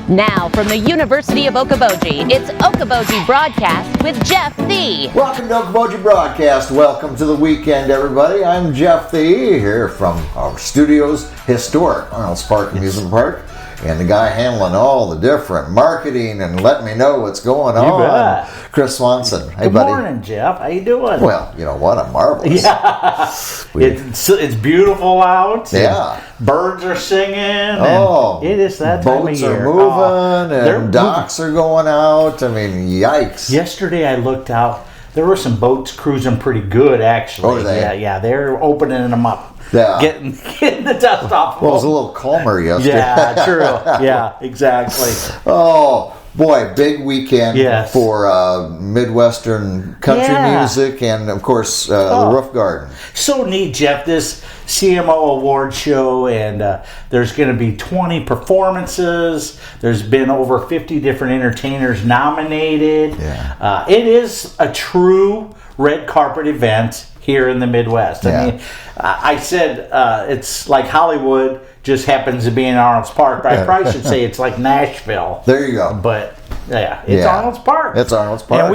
Now, from the University of Okoboji, it's Okoboji Broadcast with Jeff Thee. Welcome to Okoboji Broadcast. Welcome to the weekend, everybody. I'm Jeff Thee, here from our studios, historic Arnolds Park Amusement Park, and the guy handling all the different marketing and letting me know what's going on, bet. Chris Swanson. Hey, Good buddy. morning, Jeff. How you doing? Well, you know what? I'm marvelous. Yeah. It's beautiful out. Yeah. Birds are singing. Oh, it is that time of boats year. are moving They're and docks are going out. I mean, yikes. Yesterday I looked out. There were some boats cruising pretty good, actually. Oh, are they? Yeah. They're opening them up. Yeah. Getting the dust off. Well, it was a little calmer yesterday. Yeah, true. Yeah, exactly. Oh, boy, big weekend Yes. for Midwestern country music and, of course, the Roof Garden. So neat, Jeff. This CMO Awards show, and there's going to be 20 performances. There's been over 50 different entertainers nominated. Yeah. It is a true red carpet event here in the Midwest. Yeah. I mean, I said it's like Hollywood, just happens to be in Arnolds Park, but I probably should say it's like Nashville. There you go. But yeah, it's Arnolds Park. It's Arnolds Park. And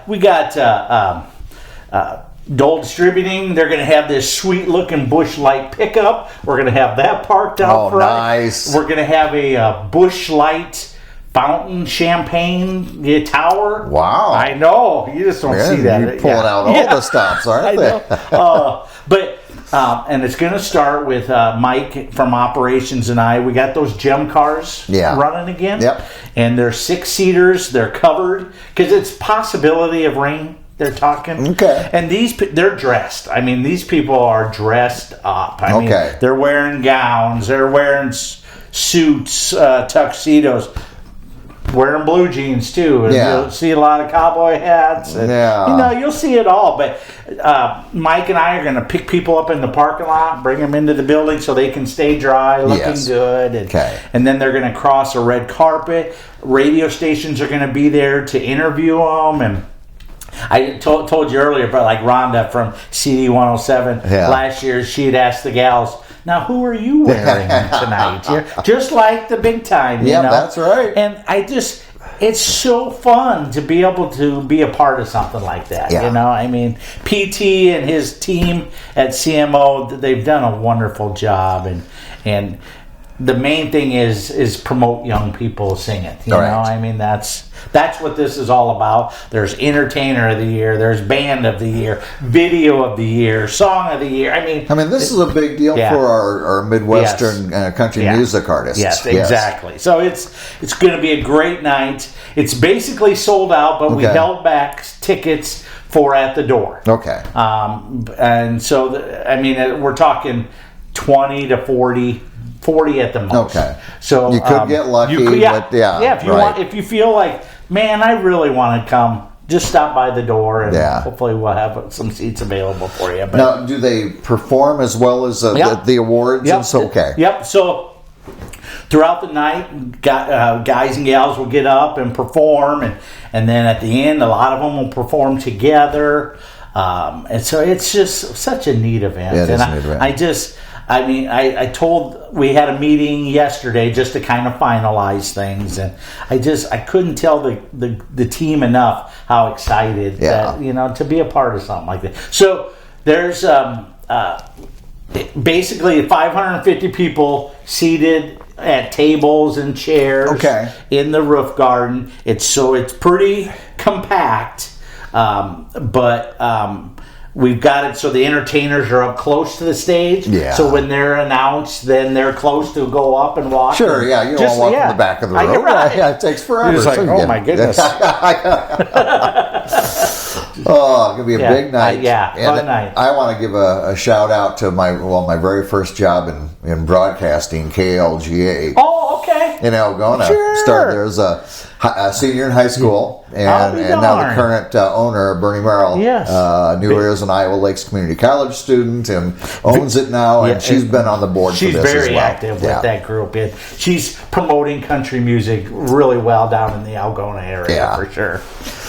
we got Dole Distributing. They're going to have this sweet looking Busch Light pickup. We're going to have that parked out front. Nice. We're going to have a Busch Light fountain champagne tower. Wow. I know. You just don't see that. You're pulling out all the stops, aren't I they? know. And it's going to start with Mike from operations and I. We got those gem cars running again. Yep. And they're 6-seaters. They're covered because it's possibility of rain. They're talking. Okay. And they're dressed. I mean, these people are dressed up. I mean, Okay. they're wearing gowns. They're wearing suits, tuxedos. Wearing blue jeans too, and you'll see a lot of cowboy hats. And, you'll see it all. But Mike and I are going to pick people up in the parking lot, bring them into the building so they can stay dry, looking good. And then they're going to cross a red carpet. Radio stations are going to be there to interview them. And I told you earlier about like Rhonda from CD 107 last year. She had asked the gals, now, who are you wearing tonight? Just like the big time, you know? That's right. And it's so fun to be able to be a part of something like that, you know? I mean, PT and his team at CMO, they've done a wonderful job. And the main thing is promote young people singing, you know? I mean, that's what this is all about. There's Entertainer of the Year, there's Band of the Year, Video of the Year, Song of the Year. I mean, this is a big deal for our Midwestern country music artists. Yes, exactly. So it's going to be a great night. It's basically sold out, but we held back tickets for at the door. Okay. And so, we're talking 20 to 40 at the most. Okay. So you could get lucky. If you feel like, man, I really want to come, just stop by the door and hopefully we'll have some seats available for you. But now, do they perform as well as the awards? Yep. And so, Yep. So throughout the night, guys and gals will get up and perform, and then at the end, a lot of them will perform together. And so it's just such a neat event. Yeah, it is a neat event. We had a meeting yesterday just to kind of finalize things, and I couldn't tell the team enough how excited that, to be a part of something like that. So there's basically 550 people seated at tables and chairs in the roof garden. It's pretty compact, but we've got it so the entertainers are up close to the stage. Yeah. So when they're announced, then they're close to go up and walk. Sure, yeah. You don't walk in the back of the room. Right. Yeah, it takes forever. It's like, oh my goodness. Oh, it's going to be a big night. Fun night. I want to give a shout out to my very first job in broadcasting, KLGA. Oh, okay. In Algona. Started there as a senior in high school, and now the current owner, Bernie Merrill, New Areas and Iowa Lakes Community College student, and owns it now, and she's been on the board for this as well. She's very active with that group. She's promoting country music really well down in the Algona area, for sure.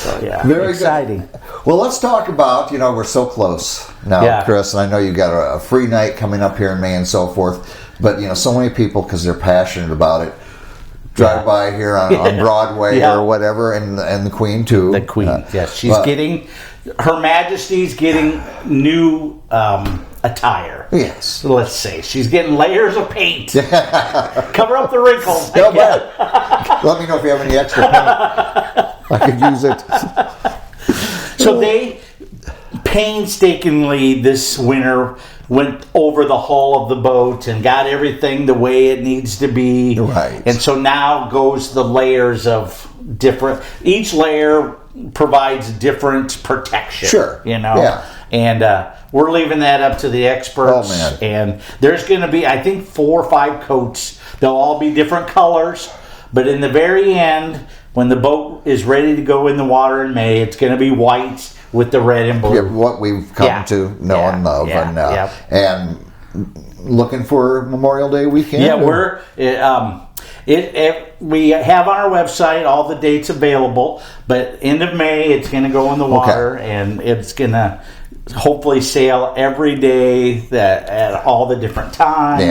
So, very exciting. Good. Well, let's talk about, we're so close now, Chris, and I know you've got a free night coming up here in May and so forth, but, so many people, because they're passionate about it, drive by here on Broadway or whatever, and the Queen too. The Queen, yes, she's getting. Her Majesty's getting new attire. Yes. Let's say she's getting layers of paint. Cover up the wrinkles. Let me know if you have any extra paint. I could use it. So they painstakingly this winter went over the hull of the boat and got everything the way it needs to be. Right. And so now goes the layers of different. Each layer provides different protection. Sure. Yeah. And we're leaving that up to the experts. Oh, man. And there's going to be, I think, 4 or 5 coats. They'll all be different colors. But in the very end, when the boat is ready to go in the water in May, it's going to be white with the red and blue. Yeah, what we've come to know and love. And looking for Memorial Day weekend? Yeah, we have on our website all the dates available, but end of May it's going to go in the water, and it's going to hopefully sail every day at all the different times.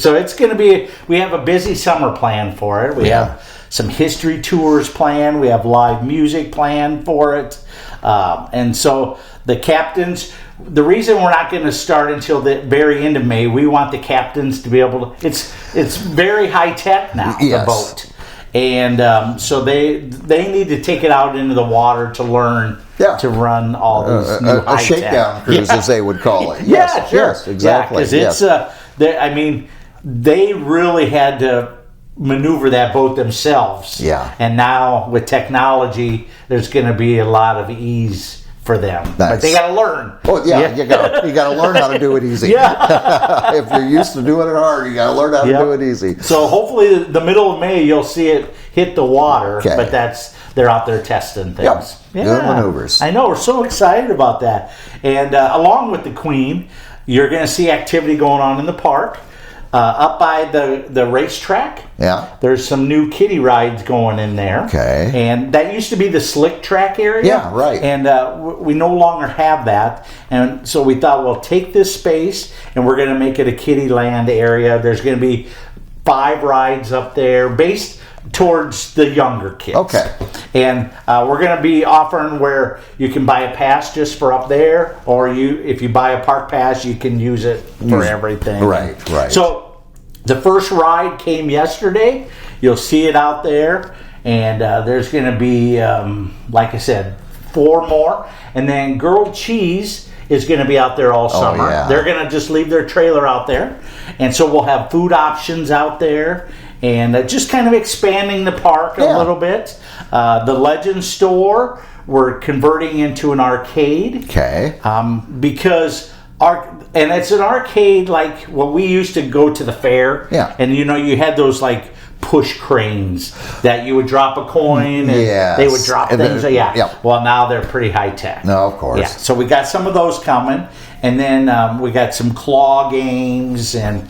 So it's going to be, we have a busy summer plan for it. We have some history tours planned. We have live music planned for it. And so the captains, the reason we're not going to start until the very end of May, we want the captains to be able to, it's very high tech now, the boat. And so they need to take it out into the water to learn to run all these new high tech. A shakedown cruise, as they would call it. Yes, exactly. Because they really had to maneuver that boat themselves. Yeah. And now with technology, there's going to be a lot of ease for them. Nice. But they got to learn. Oh yeah, you got to learn how to do it easy. If you're used to doing it hard, you got to learn how to do it easy. So hopefully the middle of May you'll see it hit the water, but they're out there testing things. Doing maneuvers. I know, we're so excited about that. And along with the Queen, you're going to see activity going on in the park. Up by the racetrack, there's some new kiddie rides going in there. Okay. And that used to be the slick track area. Yeah, right. And we no longer have that. And so we thought, we'll take this space and we're going to make it a kiddie land area. There's going to be 5 rides up there based towards the younger kids. Okay. And we're going to be offering where you can buy a pass just for up there, or if you buy a park pass, you can use it for everything. Right. So the first ride came yesterday. You'll see it out there, and there's going to be, like I said, 4 more. And then Grilled Cheese is going to be out there all summer. Yeah. They're going to just leave their trailer out there. And so we'll have food options out there. And just kind of expanding the park a little bit. The Legend Store, we're converting into an arcade. Okay. Because and it's an arcade like what we used to go to the fair. Yeah. And you had those like push cranes that you would drop a coin and they would drop things. Well, now they're pretty high tech. No, of course. Yeah. So we got some of those coming. And then we got some claw games, and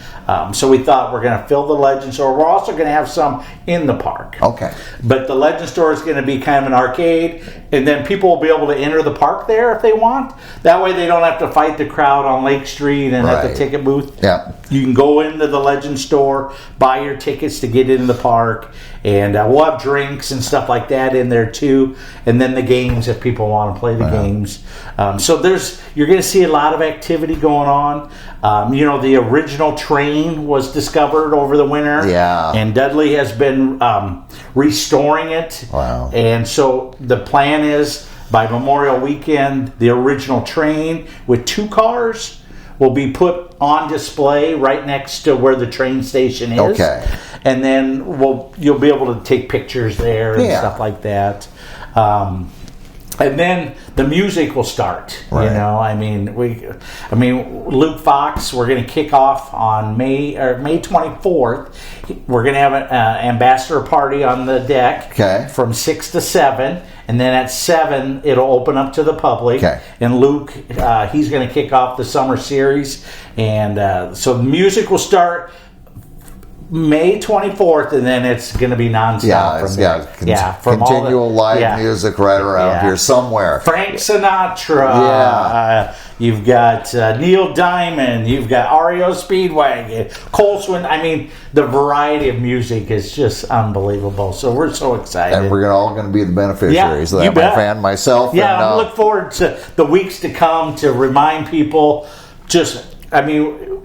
so we thought we're going to fill the Legend Store. We're also going to have some in the park. Okay. But the Legend Store is going to be kind of an arcade, and then people will be able to enter the park there if they want. That way they don't have to fight the crowd on Lake Street and at the ticket booth. Yeah. You can go into the Legend Store, buy your tickets to get into the park, and we'll have drinks and stuff like that in there too. And then the games if people want to play the games. So you're going to see a lot of activity going on. The original train was discovered over the winter. Yeah. And Dudley has been restoring it. Wow. And so the plan is by Memorial Weekend, the original train with 2 cars will be put on display right next to where the train station is. Okay. And then you'll be able to take pictures there and stuff like that. And then the music will start. Right. Luke Fox. We're going to kick off on May 24th. We're going to have an ambassador party on the deck from 6 to 7, and then at 7 it'll open up to the public. Okay. And Luke, he's going to kick off the summer series, and so the music will start May 24th, and then it's going to be nonstop from there. Continual live music right around here somewhere. Frank Sinatra. You've got Neil Diamond. You've got REO Speedwagon, Cole Swin. I mean, the variety of music is just unbelievable. So we're so excited. And we're all going to be the beneficiaries of that, my friend, myself. Yeah, I look forward to the weeks to come to remind people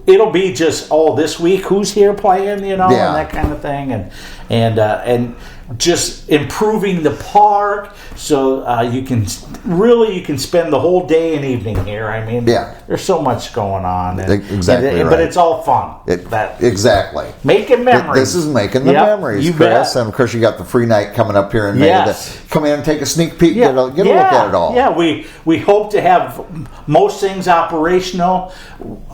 it'll be just, this week, who's here playing, and that kind of thing. And just improving the park so you can spend the whole day and evening here. I mean, there's so much going on. Exactly right. But it's all fun. Exactly. Making memories. This is making the memories, Chris. And of course, you got the free night coming up here in May. Come in and take a sneak peek, get a look at it all. Yeah, we hope to have most things operational.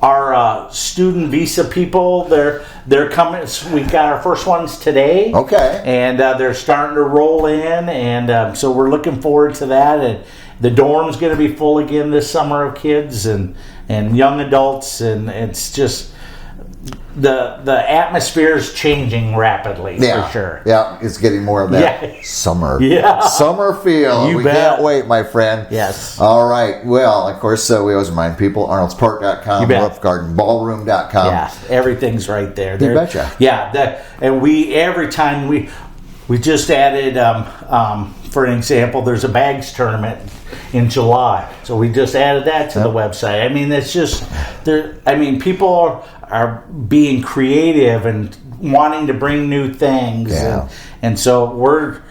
Our student visa people, they're coming. We got our first ones today. Okay. And they're starting to roll in, and so we're looking forward to that. And the dorm's going to be full again this summer of kids and young adults, and it's just the atmosphere is changing rapidly for sure. Yeah, it's getting more of that summer feel. We can't wait, my friend. Yes. All right. Well, of course, we always remind people, ArnoldsPark.com, RoofGardenBallroom.com. Yeah, everything's right there. You betcha. Yeah, and every time we just added, for an example, there's a bags tournament in July. So we just added that to the website. I mean, it's just, people are being creative and wanting to bring new things. Yeah. And so we're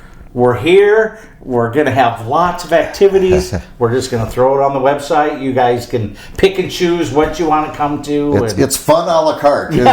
here. We're going to have lots of activities. We're just going to throw it on the website. You guys can pick and choose what you want to come to. It's fun a la carte. You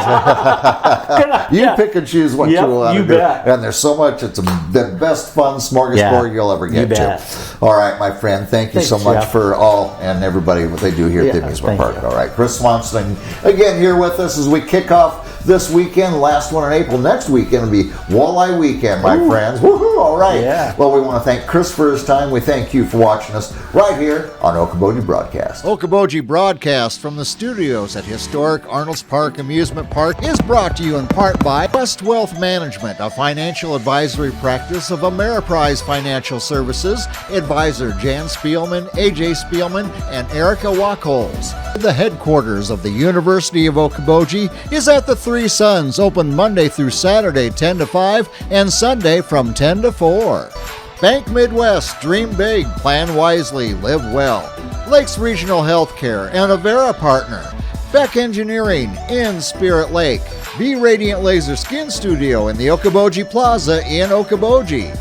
pick and choose what you want to do. And there's so much. It's the best fun smorgasbord you'll ever get to. All right, my friend. Thank you so much for all and everybody what they do here at the amusement park. All right, Chris Swanson again here with us as we kick off this weekend. Last one in April. Next weekend will be Walleye Weekend, my friends. Woohoo! All right. Yeah. Well, we want to thank Chris for his time. We thank you for watching us right here on Okoboji Broadcast. Okoboji Broadcast from the studios at historic Arnolds Park Amusement Park is brought to you in part by West Wealth Management, a financial advisory practice of Ameriprise Financial Services. Advisor Jan Spielman, AJ Spielman, and Erica Wachholz. The headquarters of the University of Okoboji is at the Three Sons, open Monday through Saturday 10 to 5 and Sunday from 10 to 4. Bank Midwest, dream big, plan wisely, live well. Lakes Regional Healthcare and Avera Partner. Beck Engineering in Spirit Lake. Be Radiant Laser Skin Studio in the Okoboji Plaza in Okoboji.